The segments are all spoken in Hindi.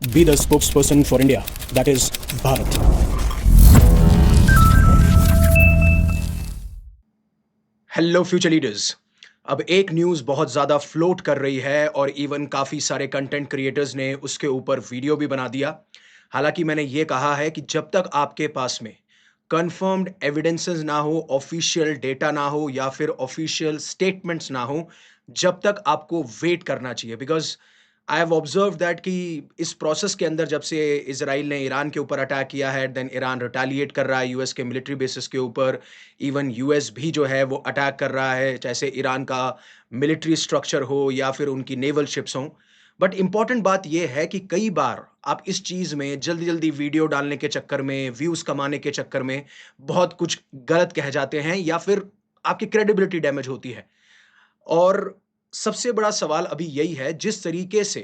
be the spokesperson for India, that is Bharat. Hello future leaders. अब एक न्यूज़ बहुत ज़्यादा फ्लोट कर रही है और इवन काफ़ी सारे कंटेंट क्रिएटर्स ने उसके ऊपर वीडियो भी बना दिया। हालांकि मैंने ये कहा है कि जब तक आपके पास में कंफर्म्ड एविडेंसेस ना हो, ऑफिशियल डेटा ना हो या फिर ऑफिशियल स्टेटमेंट्स ना हो, जब तक आपको वेट करना चाहिए। Because I have observe that कि इस प्रोसेस के अंदर जब से इसराइल ने ईरान के ऊपर अटैक किया है, देन ईरान रिटेलिएट कर रहा है यूएस के मिलिट्री बेसिस के ऊपर। इवन यूएस भी जो है वो अटैक कर रहा है, जैसे ईरान का मिलिट्री स्ट्रक्चर हो या फिर उनकी नेवल शिप्स हों। बट इंपॉर्टेंट बात यह है कि कई बार आप इस चीज में जल्दी जल्दी वीडियो डालने के चक्कर में, व्यूज कमाने के चक्कर में बहुत कुछ गलत कह जाते हैं या फिर आपकी क्रेडिबिलिटी डैमेज होती है। और सबसे बड़ा सवाल अभी यही है, जिस तरीके से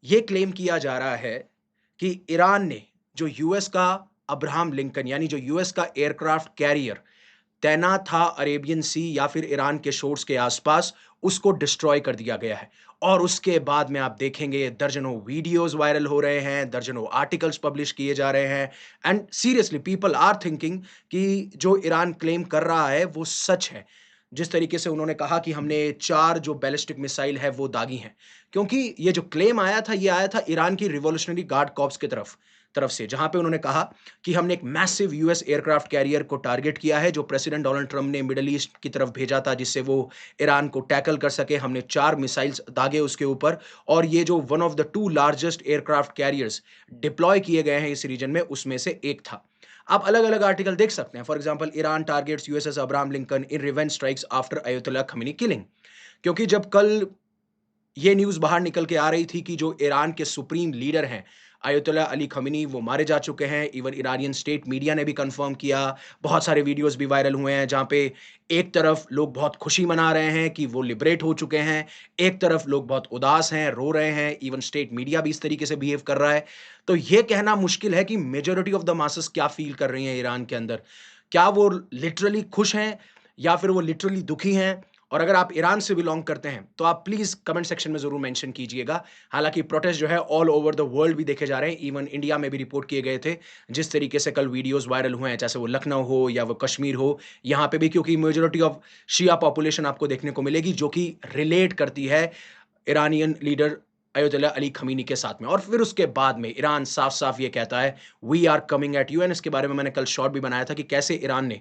ये क्लेम किया जा रहा है कि ईरान ने जो यूएस का अब्राहम लिंकन यानी जो यूएस का एयरक्राफ्ट कैरियर तैनात था अरेबियन सी या फिर ईरान के शोर्स के आसपास, उसको डिस्ट्रॉय कर दिया गया है। और उसके बाद में आप देखेंगे दर्जनों वीडियोस वायरल हो रहे हैं, दर्जनों आर्टिकल्स पब्लिश किए जा रहे हैं। And seriously people are thinking कि जो ईरान क्लेम कर रहा है वो सच है। जिस तरीके से उन्होंने कहा कि हमने 4 जो बैलिस्टिक मिसाइल है वो दागी हैं। क्योंकि ये जो क्लेम आया था, ये आया था ईरान की रिवॉल्यूशनरी गार्ड कॉर्प्स की तरफ तरफ से, जहां पे उन्होंने कहा कि हमने एक मैसिव यूएस एयरक्राफ्ट कैरियर को टारगेट किया है जो प्रेसिडेंट डोनाल्ड ट्रंप ने मिडल ईस्ट की तरफ भेजा था, जिससे वो ईरान को टैकल कर सके। हमने 4 मिसाइल्स दागे उसके ऊपर, और ये जो one of the 2 largest aircraft carriers deploy किए गए हैं इस रीजन में, उसमें से एक था। आप अलग-अलग आर्टिकल देख सकते हैं। For example, Iran targets USS Abraham Lincoln in revenge strikes after अयतुल्ला Khomeini killing. क्योंकि जब कल ये न्यूज़ बाहर निकल के आ रही थी कि जो ईरान के सुप्रीम लीडर हैं, अयतुल्ला अली खमीनी, वो मारे जा चुके हैं। इवन इरानियन स्टेट मीडिया ने भी कन्फर्म किया। बहुत सारे वीडियोज़ भी वायरल हुए हैं, जहाँ पे एक तरफ लोग बहुत खुशी मना रहे हैं कि वो लिबरेट हो चुके हैं, एक तरफ लोग बहुत उदास हैं, रो रहे हैं। इवन स्टेट मीडिया भी इस तरीके से बिहेव कर रहा है। तो ये कहना मुश्किल है कि मेजॉरिटी ऑफ द मासेस क्या फ़ील कर रही हैं ईरान के अंदर। क्या वो लिटरली खुश हैं या फिर वो लिटरली दुखी हैं? और अगर आप ईरान से बिलॉन्ग करते हैं, तो आप प्लीज़ कमेंट सेक्शन में ज़रूर मेंशन कीजिएगा। हालाँकि प्रोटेस्ट जो है ऑल ओवर द वर्ल्ड भी देखे जा रहे हैं, इवन इंडिया में भी रिपोर्ट किए गए थे। जिस तरीके से कल वीडियोज़ वायरल हुए हैं, चाहे वो लखनऊ हो या वो कश्मीर हो, यहाँ पे भी, क्योंकि मेजॉरिटी ऑफ शिया पॉपुलेशन आपको देखने को मिलेगी, जो कि रिलेट करती है ईरानियन लीडर अयतुल्ला अली खमीनी के साथ में। और फिर उसके बाद में ईरान साफ-साफ ये कहता है, we are coming at you. And इसके बारे में मैंने कल शॉर्ट भी बनाया था कि कैसे ईरान ने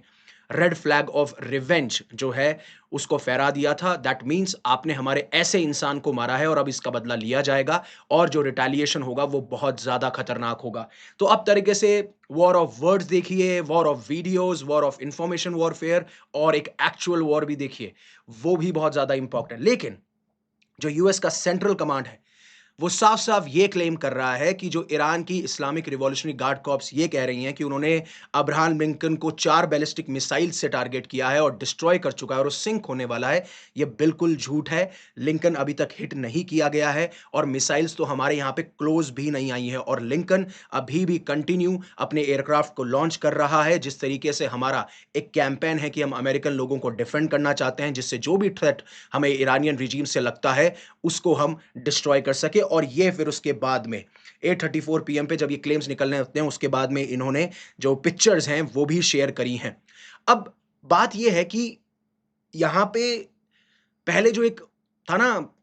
रेड फ्लैग ऑफ रिवेंज जो है उसको फहरा दिया था। दैट मीन्स आपने हमारे ऐसे इंसान को मारा है और अब इसका बदला लिया जाएगा, और जो रिटेलिएशन होगा वो बहुत ज़्यादा खतरनाक होगा। तो अब तरीके से वॉर ऑफ वर्ड्स देखिए, war of videos, war of information warfare, और एक एक्चुअल वॉर भी देखिए, वो भी बहुत ज़्यादा इम्पोर्टेंट है। लेकिन जो यूएस का सेंट्रल कमांड है, वो साफ-साफ ये क्लेम कर रहा है कि जो ईरान की इस्लामिक रिवॉल्यूशनरी गार्ड कॉर्प्स ये कह रही हैं कि उन्होंने अब्राहम लिंकन को 4 बैलिस्टिक मिसाइल से टारगेट किया है और डिस्ट्रॉय कर चुका है और वो सिंक होने वाला है। ये बिल्कुल झूठ है। लिंकन अभी तक हिट नहीं किया गया है और मिसाइल्स तो हमारे यहाँ पे क्लोज़ भी नहीं आई हैं, और लिंकन अभी भी कंटिन्यू अपने एयरक्राफ्ट को लॉन्च कर रहा है। जिस तरीके से हमारा एक कैंपेन है कि हम अमेरिकन लोगों को डिफेंड करना चाहते हैं, जिससे जो भी थ्रेट हमें ईरानियन रिजीम से लगता है, उसको हम डिस्ट्रॉय कर सके। और ये फिर उसके बाद में 8:34 पीएम पे जब ये क्लेम्स निकलने होते हैं, उसके बाद में इन्होंने जो पिक्चर्स हैं वो भी शेयर करी हैं। अब बात ये है कि यहाँ पे पहले जो एक था ना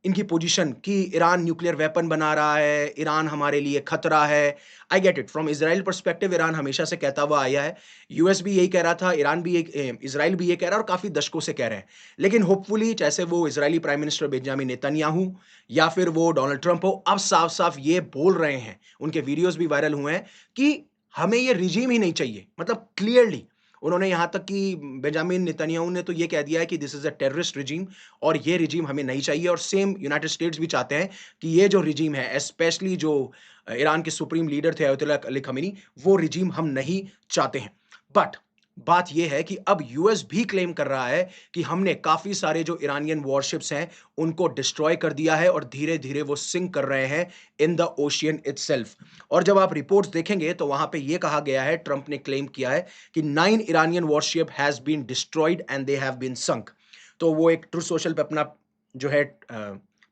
इनकी पोजीशन कि ईरान न्यूक्लियर वेपन बना रहा है, ईरान हमारे लिए खतरा है। I get it, from Israel perspective Iran हमेशा से कहता हुआ आया है। यूएस भी यही कह रहा था, ईरान भी इज़राइल भी ये कह रहा है और काफ़ी दशकों से कह रहे हैं। लेकिन होपफुली, जैसे वो Israeli prime minister Benjamin Netanyahu या फिर वो डोनाल्ड ट्रंप हो, अब साफ-साफ ये बोल रहे हैं, उनके वीडियोज़ भी वायरल हुए हैं कि हमें ये रिजीम ही नहीं चाहिए। मतलब क्लियरली उन्होंने यहाँ तक कि बेंजामिन नेतन्याहू ने तो ये कह दिया है कि this is a terrorist regime और ये रिजीम हमें नहीं चाहिए। और सेम यूनाइटेड स्टेट्स भी चाहते हैं कि ये जो रिजीम है, स्पेशली जो ईरान के सुप्रीम लीडर थे अयतुल्ला अली खमीनी, वो रिजीम हम नहीं चाहते हैं। बट बात ये है कि अब यूएस भी क्लेम कर रहा है कि हमने काफ़ी सारे जो ईरानियन वॉरशिप्स हैं, उनको डिस्ट्रॉय कर दिया है और धीरे-धीरे वो सिंक कर रहे हैं इन द ओशियन इटसेल्फ। और जब आप रिपोर्ट्स देखेंगे तो वहाँ पे ये कहा गया है, ट्रंप ने क्लेम किया है कि 9 Iranian warship has been destroyed and they have been sunk. तो वो एक ट्रू सोशल पे अपना जो है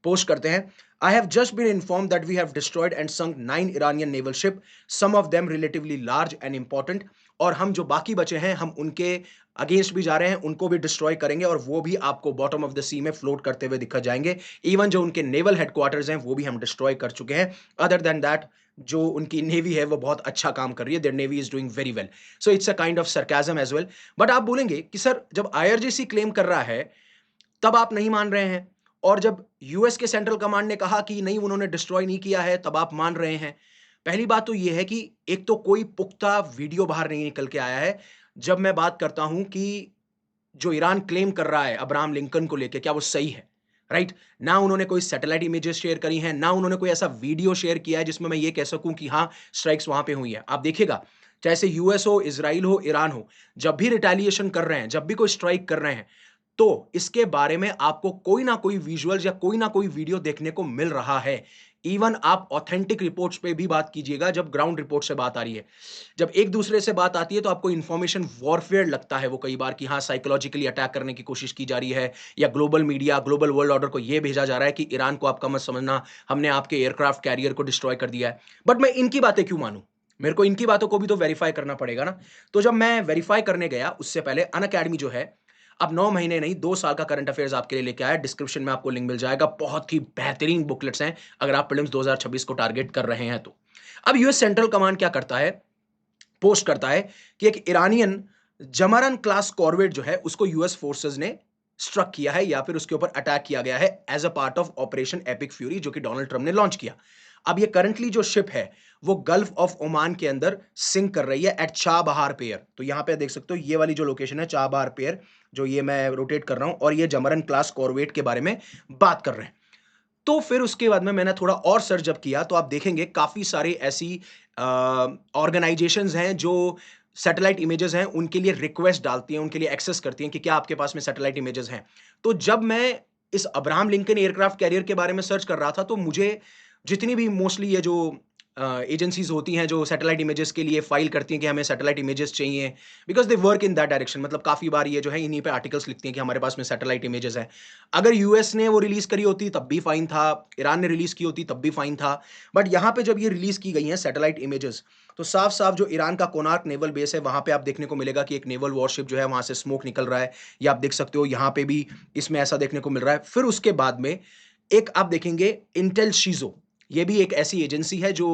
पोस्ट करते हैं। I have just been informed that we have destroyed and sunk 9 Iranian naval ship, some of them relatively large and important. और हम जो बाकी बचे हैं, हम उनके अगेंस्ट भी जा रहे हैं, उनको भी डिस्ट्रॉय करेंगे और वो भी आपको बॉटम ऑफ द सी में फ्लोट करते हुए दिखा जाएंगे. इवन जो उनके नेवल हेडक्वार्टर्स हैं, वो भी हम डिस्ट्रॉय कर चुके हैं. अदर देन दैट, जो उनकी नेवी है, वो बहुत अच्छा काम कर रही है. Their navy is doing very well. So it's a kind of sarcasm as well. But आप बोलेंगे कि सर, जब आईआरजीसी क्लेम कर रहा है, तब आप नहीं मान रहे हैं, और जब यूएस के सेंट्रल कमांड ने कहा कि नहीं, उन्होंने डिस्ट्रॉय नहीं किया है, तब आप मान रहे हैं. पहली बात तो यह है कि एक तो कोई पुख्ता वीडियो बाहर नहीं निकल के आया है. जब मैं बात करता हूं कि जो ईरान क्लेम कर रहा है अब्राहम लिंकन को लेके, क्या वो सही है? राइट? ना उन्होंने कोई सैटेलाइट इमेजेस शेयर करी हैं, ना उन्होंने कोई ऐसा वीडियो शेयर किया है जिसमें मैं ये कह सकूं कि हाँ, स्ट्राइक्स वहां पे हुई है. आप देखिएगा, चाहे यूएस हो, इसराइल हो, ईरान हो, जब भी रिटेलिएशन कर रहे हैं, जब भी कोई स्ट्राइक कर रहे हैं, तो इसके बारे में आपको कोई ना कोई विजुअल्स या कोई ना कोई वीडियो देखने को मिल रहा है. इवन आप ऑथेंटिक रिपोर्ट्स पे भी बात कीजिएगा, जब ग्राउंड रिपोर्ट से बात आ रही है. जब एक दूसरे से बात आती है तो आपको इंफॉर्मेशन वॉरफेयर लगता है वो कई बार, कि हाँ, साइकोलॉजिकली अटैक करने की कोशिश की जा रही है, या global media, global world order को ये भेजा जा रहा है कि ईरान को आपका मत समझना, हमने आपके एयरक्राफ्ट कैरियर को डिस्ट्रॉय कर दिया है. बट मैं इनकी बातें क्यों मानूं? मेरे को इनकी बातों को भी तो वेरीफाई करना पड़ेगा ना. तो जब मैं वेरीफाई करने गया, उससे पहले अनअकैडमी जो है, अब 9 महीने नहीं, 2 साल का करंट अफेयर्स आपके लिए लेके आया. डिस्क्रिप्शन में आपको लिंक मिल जाएगा. बहुत ही बेहतरीन बुकलेट्स हैं अगर आप प्रीलिम्स 2026 को टारगेट कर रहे हैं तो. अब यूएस सेंट्रल कमांड क्या करता है? पोस्ट करता है कि एक ईरानियन जमरन क्लास कॉर्वेट जो है, उसको यूएस फोर्सेस ने स्ट्रक किया है, या फिर उसके ऊपर अटैक किया गया है as a part of operation epic fury, जो कि डोनाल्ड ट्रंप ने लॉन्च किया. अब ये करंटली जो शिप है, वो गल्फ ऑफ ओमान के अंदर सिंक कर रही है एट चाबहार पेयर. तो यहां पे देख सकते हो, ये वाली जो लोकेशन है चाबहार पेयर, जो ये मैं रोटेट कर रहा हूं, और ये जमरन क्लास कॉर्वेट के बारे में बात कर रहे हैं. तो फिर उसके बाद में मैंने थोड़ा और सर्च जब किया, तो आप देखेंगे काफी सारी ऐसी ऑर्गेनाइजेशंस हैं जो सैटेलाइट इमेजेस हैं उनके लिए रिक्वेस्ट डालती हैं, उनके लिए एक्सेस करती हैं कि क्या आपके पास में सैटेलाइट इमेजेस हैं. तो जब मैं इस अब्राहम लिंकन एयरक्राफ्ट कैरियर के बारे में सर्च कर रहा था, तो मुझे जितनी भी मोस्टली ये जो एजेंसीज होती हैं जो सैटेलाइट इमेजेस के लिए फाइल करती हैं कि हमें सैटेलाइट इमेजेस चाहिए, because they work in that direction. मतलब काफी बार ये जो है इन्हीं पे आर्टिकल्स लिखती हैं कि हमारे पास में सैटेलाइट इमेजेस हैं. अगर यूएस ने वो रिलीज करी होती तब भी फाइन था, ईरान ने रिलीज की होती तब भी फाइन था. बट यहाँ पे जब ये रिलीज की गई हैं सैटेलाइट इमेजेस, तो साफ साफ जो ईरान का कोनार्क नेवल बेस है, वहां पे आप देखने को मिलेगा कि एक नेवल वॉरशिप जो है वहां से स्मोक निकल रहा है. या आप देख सकते हो यहाँ पे भी इसमें ऐसा देखने को मिल रहा है. फिर उसके बाद में एक आप देखेंगे इंटेल शीजो, ये भी एक ऐसी एजेंसी है जो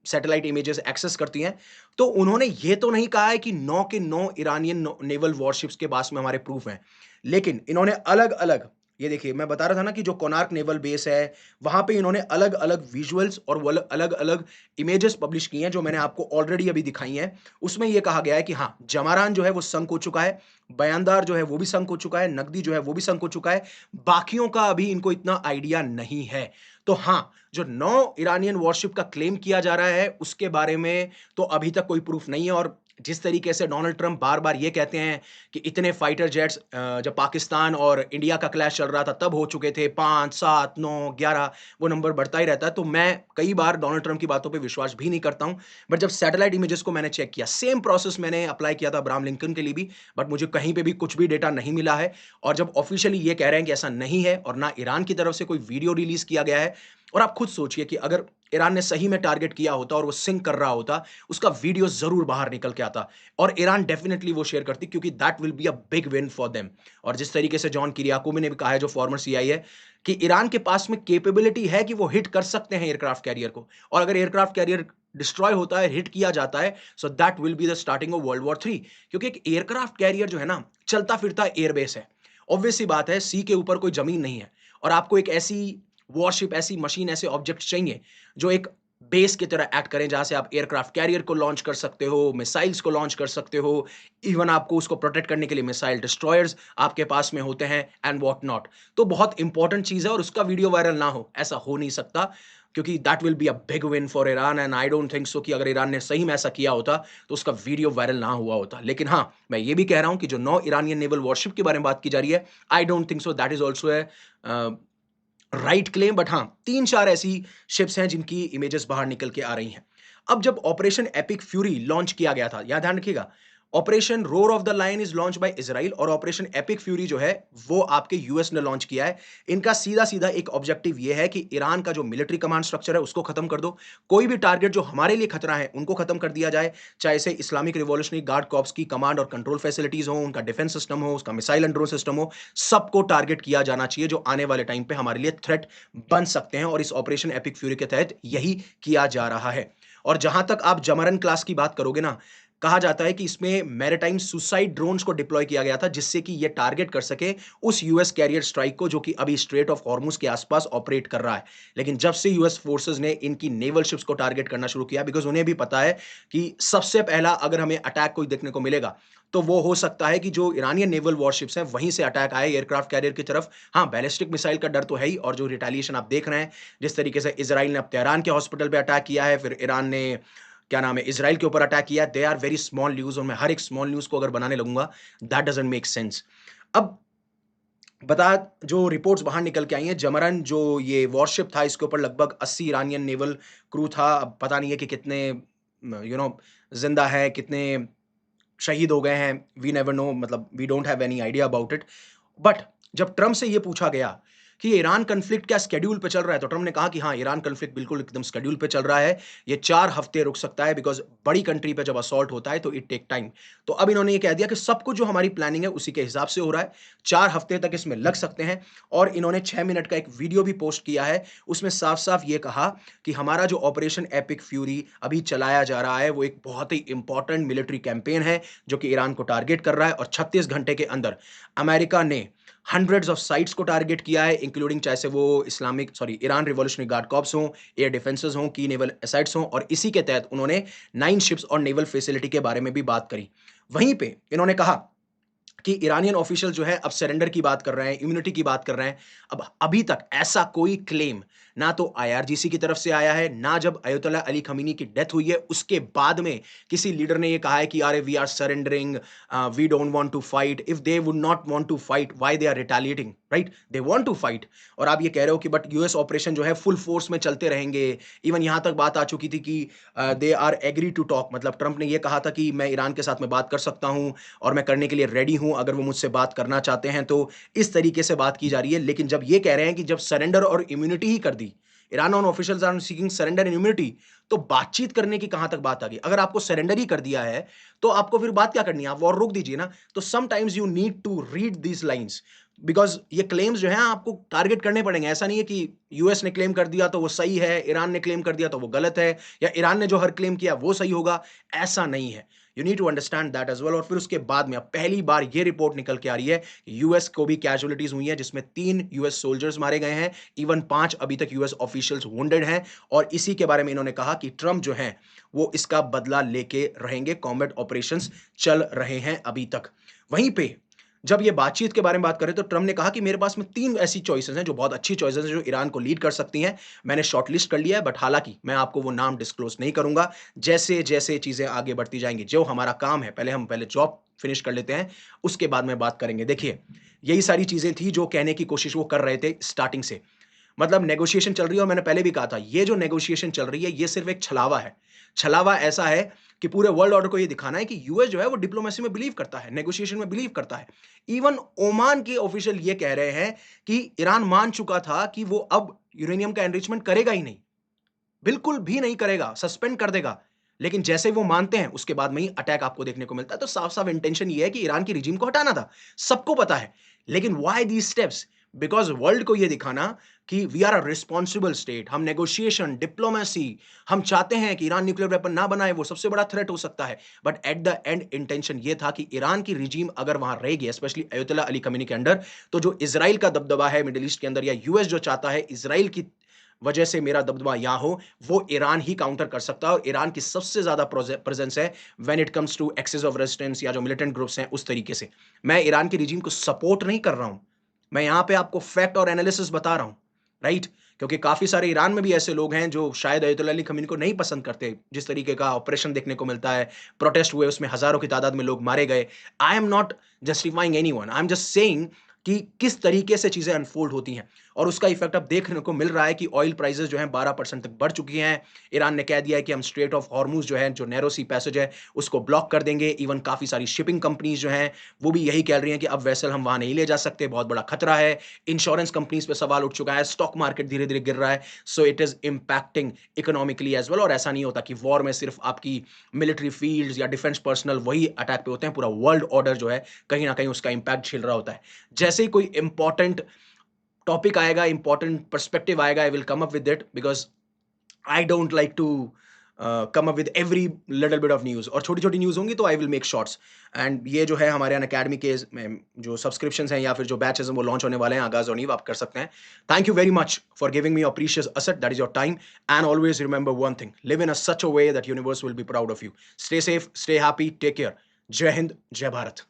सैटेलाइट इमेजेस एक्सेस करती हैं. तो उन्होंने ये तो नहीं कहा है कि 9 के 9 ईरानियन नेवल वॉरशिप्स के पास में हमारे प्रूफ हैं, लेकिन इन्होंने अलग अलग, ये देखिए मैं बता रहा था ना कि जो कोनार्क नेवल बेस है, वहां पे इन्होंने अलग अलग विजुअल्स और वो अलग अलग इमेजेस पब्लिश की हैं, जो मैंने आपको ऑलरेडी अभी दिखाई हैं. उसमें यह कहा गया है कि हाँ, जमारान जो है वो संक हो चुका है, बयानदार जो है वो भी संक हो चुका है, नकदी जो है वो भी संक हो चुका है. बाकियों का अभी इनको इतना आइडिया नहीं है. तो हाँ, जो 9 ईरानियन वॉरशिप का क्लेम किया जा रहा है, उसके बारे में तो अभी तक कोई प्रूफ नहीं है. और जिस तरीके से डोनाल्ड ट्रंप बार-बार ये कहते हैं कि इतने फाइटर जेट्स जब पाकिस्तान और इंडिया का क्लैश चल रहा था तब हो चुके थे, 5, 7, 9, 11, वो नंबर बढ़ता ही रहता है. तो मैं कई बार डोनाल्ड ट्रंप की बातों पे विश्वास भी नहीं करता हूं. बट जब सैटेलाइट इमेजेस को मैंने चेक किया, सेम प्रोसेस मैंने अप्लाई किया था अब्राहम लिंकन के लिए भी, बट मुझे कहीं पे भी कुछ भी डेटा नहीं मिला है. और जब ऑफिशियली ये कह रहे हैं कि ऐसा नहीं है, और ना ईरान की तरफ से कोई वीडियो रिलीज किया गया है, और आप खुद सोचिए कि अगर ईरान ने सही में टारगेट किया होता और वो सिंक कर रहा होता, उसका वीडियो जरूर बाहर निकल के आता, और ईरान डेफिनेटली वो शेयर करती, क्योंकि that will be a big win for them. और जिस तरीके से जॉन किरियाकोमी ने भी कहा है, जो फॉर्मर सीआई है, कि ईरान के पास में कैपेबिलिटी है कि वो हिट कर सकते हैं एयरक्राफ्ट कैरियर को, और अगर एयरक्राफ्ट कैरियर डिस्ट्रॉय होता है, हिट किया जाता है, so that will be the starting of world war 3. क्योंकि एक एयरक्राफ्ट कैरियर जो है ना, चलता फिरता एयरबेस है. ऑब्वियस सी बात है, सी के ऊपर कोई जमीन नहीं है, और आपको एक ऐसी वॉरशिप, ऐसी मशीन, ऐसे ऑब्जेक्ट चाहिए जो एक बेस की तरह एक्ट करें, जहां से आप एयरक्राफ्ट कैरियर को लॉन्च कर सकते हो, मिसाइल्स को लॉन्च कर सकते हो, इवन आपको उसको प्रोटेक्ट करने के लिए मिसाइल डिस्ट्रॉयर्स आपके पास में होते हैं, एंड व्हाट नॉट. तो बहुत इंपॉर्टेंट चीज है, और उसका वीडियो वायरल ना हो, ऐसा हो नहीं सकता, क्योंकि that will be a big win for Iran. And I don't think so कि अगर ईरान ने सही में ऐसा किया होता तो उसका वीडियो वायरल ना हुआ होता. लेकिन हाँ, मैं ये भी कह रहा हूं कि जो 9 ईरानियन नेवल वॉरशिप के बारे में बात की जा रही है, I don't think so that is also a right claim. But हाँ, 3-4 ऐसी शिप्स हैं जिनकी इमेजेस बाहर निकल के आ रही हैं. अब जब ऑपरेशन एपिक फ्यूरी लॉन्च किया गया था, याद ध्यान रखिएगा, operation roar of the lion is launch by Israel और ऑपरेशन एपिक फ्यूरी जो है वो आपके यूएस ने लॉन्च किया है। इनका सीधा सीधा एक ऑब्जेक्टिव ये है कि ईरान का जो मिलिट्री कमांड स्ट्रक्चर है उसको खत्म कर दो। कोई भी टारगेट जो हमारे लिए खतरा है उनको खत्म कर दिया जाए, चाहे से इस्लामिक रिवॉल्यूशनरी गार्ड कॉर्प्स की कमांड और कंट्रोल फैसिलिटीज हो, उनका डिफेंस सिस्टम हो, उसका मिसाइल एंड ड्रोन सिस्टम हो, सबको टारगेट किया जाना चाहिए जो आने वाले टाइम पे हमारे लिए थ्रेट बन सकते हैं। और इस ऑपरेशन एपिक फ्यूरी के तहत यही किया जा रहा है। और जहां तक आप जमरन क्लास की बात करोगे ना, कहा जाता है कि इसमें मैरिटाइम सुसाइड ड्रोन्स को डिप्लॉय किया गया था जिससे कि ये टारगेट कर सके उस यूएस कैरियर स्ट्राइक को जो कि अभी स्ट्रेट ऑफ हॉर्मुज के आसपास ऑपरेट कर रहा है। लेकिन जब से यूएस फोर्सेस ने इनकी नेवल शिप्स को टारगेट करना शुरू किया, बिकॉज उन्हें भी पता है कि सबसे पहला अगर हमें अटैक कोई देखने को मिलेगा तो वो हो सकता है कि जो ईरानियन नेवल वॉरशिप्स हैं वहीं से अटैक आए एयरक्राफ्ट कैरियर की तरफ। हाँ, बैलिस्टिक मिसाइल का डर तो है ही, और जो रिटेलिएशन आप देख रहे हैं, जिस तरीके से इजराइल ने अब तेहरान के हॉस्पिटल पे अटैक किया है, फिर ईरान ने क्या नाम है इजराइल के ऊपर अटैक किया, they are very small news, और मैं हर एक स्मॉल न्यूज को अगर बनाने लगूंगा दैट डजंट मेक सेंस। अब बता, जो रिपोर्ट्स बाहर निकल के आई हैं, जमरन जो ये वॉरशिप था इसके ऊपर लगभग 80 ईरानियन नेवल क्रू था। अब पता नहीं है कि कितने जिंदा है, कितने शहीद हो गए हैं, वी नेवर नो, मतलब we don't have any idea about it. But जब ट्रम्प से ये पूछा गया कि ये ईरान कन्फ्लिक्ट क्या स्केड्यूल पे चल रहा है, तो ट्रम्प ने कहा कि हाँ, ईरान कन्फ्लिक्ट बिल्कुल एकदम स्केड्यूल पे चल रहा है, ये 4 हफ्ते रुक सकता है, बिकॉज बड़ी कंट्री पे जब असॉल्ट होता है तो इट टेक टाइम। तो अब इन्होंने ये कह दिया कि सब कुछ जो हमारी प्लानिंग है उसी के हिसाब से हो रहा है, 4 हफ्ते तक इसमें लग सकते हैं। और इन्होंने 6 मिनट का एक वीडियो भी पोस्ट किया है, उसमें साफ साफ ये कहा कि हमारा जो ऑपरेशन एपिक फ्यूरी अभी चलाया जा रहा है वो एक बहुत ही इंपॉर्टेंट मिलिट्री कैंपेन है जो कि ईरान को टारगेट कर रहा है। और 36 घंटे के अंदर अमेरिका ने हंड्रेड्स ऑफ साइट्स को टारगेट किया है, इंक्लूडिंग चाहे से वो ईरान रिवॉल्यूशनरी गार्ड कॉर्प्स हों, एयर डिफेंसेस हों, की नेवल एसाइट्स हों, और इसी के तहत उन्होंने 9 शिप्स और नेवल फैसिलिटी के बारे में भी बात करी। वहीं पे इन्होंने कहा कि ईरानियन ऑफिशियल जो है अब सरेंडर की बात कर रहे हैं, इम्यूनिटी की बात कर रहे हैं। अब अभी तक ऐसा कोई क्लेम ना तो आईआरजीसी की तरफ से आया है, ना जब अयतुल्ला अली खमीनी की डेथ हुई है उसके बाद में किसी लीडर ने ये कहा है कि अरे we are surrendering, we don't want to fight. If they would not want to fight, why they are retaliating, right? They want to fight. और आप ये कह रहे हो कि बट यूएस ऑपरेशन जो है फुल फोर्स में चलते रहेंगे। इवन यहां तक बात आ चुकी थी कि they are agree to talk, मतलब ट्रंप ने ये कहा था कि मैं ईरान के साथ में बात कर सकता हूं और मैं करने के लिए रेडी हूं अगर वो मुझसे बात करना चाहते हैं। तो इस तरीके से बात की जा रही है। लेकिन जब ये कह रहे हैं कि जब सरेंडर और इम्यूनिटी ही कर दी, Iran on officials are seeking surrender and immunity, तो बातचीत करने की कहां तक बात आ गई? अगर आपको सरेंडर ही कर दिया है तो आपको फिर बात क्या करनी है? आप वॉर रोक दीजिए ना। तो sometimes you need to read these lines, because ये क्लेम्स जो है आपको टारगेट करने पड़ेंगे। ऐसा नहीं है कि यूएस ने क्लेम कर दिया तो वो सही है, ईरान ने क्लेम कर दिया तो वो गलत है, या ईरान ने जो हर क्लेम किया वो सही होगा, ऐसा नहीं है। You need to understand that as well. और फिर उसके बाद में अब पहली बार ये रिपोर्ट निकल के आ रही है यूएस को भी कैजुअलिटीज हुई हैं, जिसमें 3 यूएस सोल्जर्स मारे गए हैं, इवन 5 अभी तक यूएस ऑफिशियल्स वुंडेड हैं। और इसी के बारे में इन्होंने कहा कि ट्रंप जो है वो इसका बदला लेके रहेंगे। कॉम्बैट ऑपरेशंस चल रहे हैं अभी तक। वहीं पे जब ये बातचीत के बारे में बात करें तो ट्रंप ने कहा कि मेरे पास में 3 ऐसी चॉइसेस हैं जो बहुत अच्छी चॉइसेस हैं जो ईरान को लीड कर सकती हैं। मैंने शॉर्टलिस्ट कर लिया है, बट हालांकि मैं आपको वो नाम डिस्क्लोज नहीं करूंगा। जैसे जैसे चीजें आगे बढ़ती जाएंगी, जो हमारा काम है, पहले हम जॉब फिनिश कर लेते हैं, उसके बाद में बात करेंगे। देखिए, यही सारी चीजें थी जो कहने की कोशिश वो कर रहे थे स्टार्टिंग से। मतलब नेगोशिएशन चल रही है, और मैंने पहले भी कहा था ये जो नेगोशिएशन चल रही है ये सिर्फ एक छलावा है। छलावा ऐसा है कि पूरे वर्ल्ड ऑर्डर को ये दिखाना है कि यूएस जो है वो डिप्लोमेसी में बिलीव करता है, नेगोशिएशन में बिलीव करता है। इवन ओमान के ऑफिशियल ये कह रहे हैं कि ईरान मान चुका था कि वो अब यूरेनियम का एनरिचमेंट करेगा ही नहीं, बिल्कुल भी नहीं करेगा, सस्पेंड कर देगा। लेकिन जैसे वो मानते हैं उसके बाद में ही अटैक आपको देखने को मिलता है। तो साफ साफ इंटेंशन ये है कि ईरान की रिजीम को हटाना था, सबको पता है। लेकिन why these steps? Because world को ये दिखाना कि we are a responsible state, हम नेगोशिएशन, डिप्लोमेसी, हम चाहते हैं कि ईरान न्यूक्लियर वेपन ना बनाए, वो सबसे बड़ा थ्रेट हो सकता है। But at the end intention ये था कि ईरान की रिजीम अगर वहां रहेगी, स्पेशली अयतुल्ला अली खमीनी के अंडर, तो जो इजराइल का दबदबा है मिडिल ईस्ट के अंदर, या यूएस जो चाहता है इजराइल की वजह से मेरा दबदबा यहां हो, वो ईरान ही काउंटर कर सकता है। और ईरान की सबसे ज्यादा प्रेजेंस है when it comes to axis of resistance या जो मिलिटेंट ग्रुप्स हैं उस तरीके से। मैं ईरान की रिजीम को सपोर्ट नहीं कर रहा हूं, मैं यहां पे आपको फैक्ट और एनालिसिस बता रहा हूं, राइट? क्योंकि काफी सारे ईरान में भी ऐसे लोग हैं जो शायद अयतुल्ला अली खमीनी को नहीं पसंद करते। जिस तरीके का ऑपरेशन देखने को मिलता है, प्रोटेस्ट हुए, उसमें हजारों की तादाद में लोग मारे गए। I am not justifying anyone, I am just saying कि किस तरीके से चीजें अनफोल्ड होती हैं। और उसका इफेक्ट अब देखने को मिल रहा है कि ऑयल प्राइसेस जो हैं 12% तक बढ़ चुकी हैं। ईरान ने कह दिया है कि हम स्ट्रेट ऑफ हॉर्मुज जो है, जो नैरो सी पैसेज है, उसको ब्लॉक कर देंगे। इवन काफ़ी सारी शिपिंग कंपनीज़ जो हैं, वो भी यही कह रही हैं कि अब वेसल हम वहाँ नहीं ले जा सकते, बहुत बड़ा खतरा है। इंश्योरेंस कंपनीज़ पे सवाल उठ चुका है, स्टॉक मार्केट धीरे-धीरे गिर रहा है। So it is impacting economically as well. और ऐसा नहीं होता कि वॉर में सिर्फ़ आपकी मिलिट्री फील्ड्स या डिफेंस पर्सनल वही अटैक पे होते हैं, पूरा वर्ल्ड ऑर्डर जो है, कहीं न कहीं उसका इम्पैक्ट झेल रहा होता है। जैसे ही कोई इम्पोर्टेंट टॉपिक आएगा, इम्पोर्टेंट पर्सपेक्टिव आएगा, I will come up with it because I don't like to come up with every little bit of news. और छोटी-छोटी न्यूज़ होंगी तो I will make shorts. And ये जो है हमारे अनअकैडमी के में जो सब्सक्रिप्शंस हैं या फिर जो बैचेज़ हैं वो लॉन्च होने वाले हैं, आगाज़ और नीव आप कर सकते हैं। Thank you very much for giving me your precious asset that is your time and always remember one thing, live in a such a way that universe will be proud of you. Stay safe, stay happy, take care. जय हिंद, जय भारत।